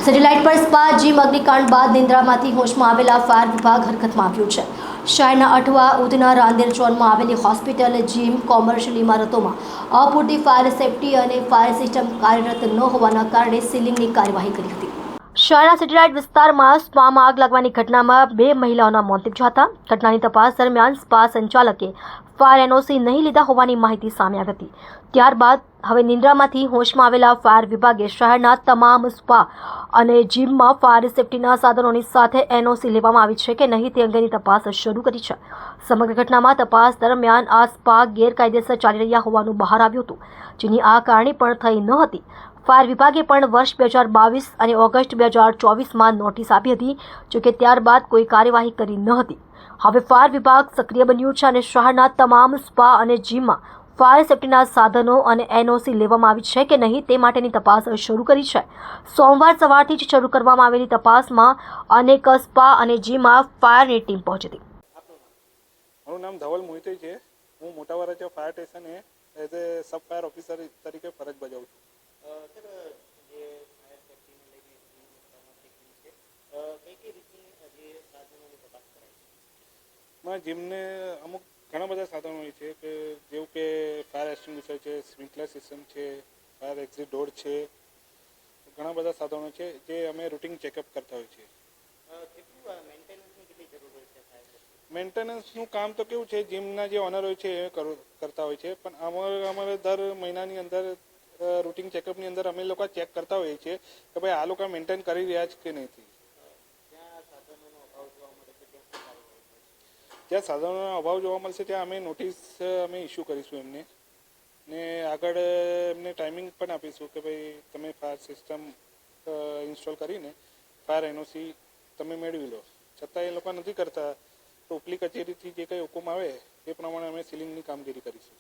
Satellite પર spa gym અગ્નિકાંડ બાદ નિંદ્રામાંથી હોશમાં આવેલા ફાયર વિભાગ હરકતમાં આવ્યું છે। શહેરના અઠવા ઉધના રાંદેર ઝોનમાં આવેલી હોસ્પિટલ જીમ કોમર્શિયલ ઇમારતોમાં અપૂરતી ફાયર સેફટી અને ફાયર સિસ્ટમ કાર્યરત ન હોવાના કારણે સીલિંગની કાર્યવાહી કરી હતી। શહેરના સેટેલાઇટ વિસ્તારમાં સ્પામાં આગ લાગવાની ઘટનામાં 2 મહિલાઓના મોત નીપજ્યા હતા। ઘટનાની તપાસ દરમિયાન સ્પા સંચાલકે ફાયર એનઓસી નહીં લીધા હોવાની માહિતી સામે આવી હતી। ત્યારબાદ હવે નિંદ્રામાંથી હોશમાં આવેલા ફાયર વિભાગે શહેરના તમામ સ્પા અને જીમમાં ફાયર સેફટીના સાધનોની સાથે એનઓસી લેવામાં આવી છે કે નહીં તે અંગેની તપાસ શરૂ કરી છે। સમગ્ર ઘટનામાં તપાસ દરમિયાન આ સ્પા ગેરકાયદેસર ચાલી રહ્યા હોવાનું બહાર આવ્યું હતું, જેની આ કારણે પણ થઈ ન હતી। ફાયર વિભાગે પણ વર્ષ 2022 અને ઓગસ્ટ 2024માં નોટિસ આપી હતી, જોકે ત્યારબાદ કોઈ કાર્યવાહી કરી ન હતી। હવે ફાયર વિભાગ સક્રિય બન્યું છે અને શહેરના તમામ સ્પા અને જીમમાં ફાયર સેફટીના સાધનો અને એનઓસી લેવામાં આવી છે કે નહીં તે માટેની તપાસ શરૂ કરી છે। સોમવાર સવારથી જ શરૂ કરવામાં આવેલી તપાસમાં અનેક સ્પા અને જીમમાં ફાયરની ટીમ પહોંચી હતી। મારું નામ ધવલ મોહિતે છે। હું મોટા વરાછા ફાયર સ્ટેશને as a sub fire officer તરીકે ફરજ બજાવું છું। જીમને અમુક ઘણા બધા સાધનો હોય છે કે જેવું કે ફાયર એક્સટિંગ્વિશર છે, સ્પ્રિંકલર સિસ્ટમ છે, ફાયર એક્ઝિટ ડોર છે, ઘણા બધા સાધનો છે જે અમે રૂટીન ચેકઅપ કરતા હોય છે। મેન્ટેનન્સનું કામ તો કેવું છે, જીમના જે ઓનર હોય છે એ કરતા હોય છે, પણ અમારે દર મહિનાની અંદર રૂટીન ચેકઅપની અંદર અમે લોકો ચેક કરતા હોઈએ છીએ કે ભાઈ આ લોકો મેન્ટેન કરી રહ્યા છે કે નહીં। જ્યાં સાધનોનો અભાવ જોવા મળશે ત્યાં અમે નોટિસ ઇસ્યુ કરીશું એમને, ને આગળ એમને ટાઈમિંગ પણ આપીશું કે ભાઈ તમે ફાયર સિસ્ટમ ઇન્સ્ટોલ કરીને ફાયર એનઓસી તમે મેળવી લો। છતાં એ લોકો નથી કરતા તો ઉપલી કચેરીથી જે કંઈ હુકમ આવે એ પ્રમાણે અમે સીલિંગની કામગીરી કરીશું।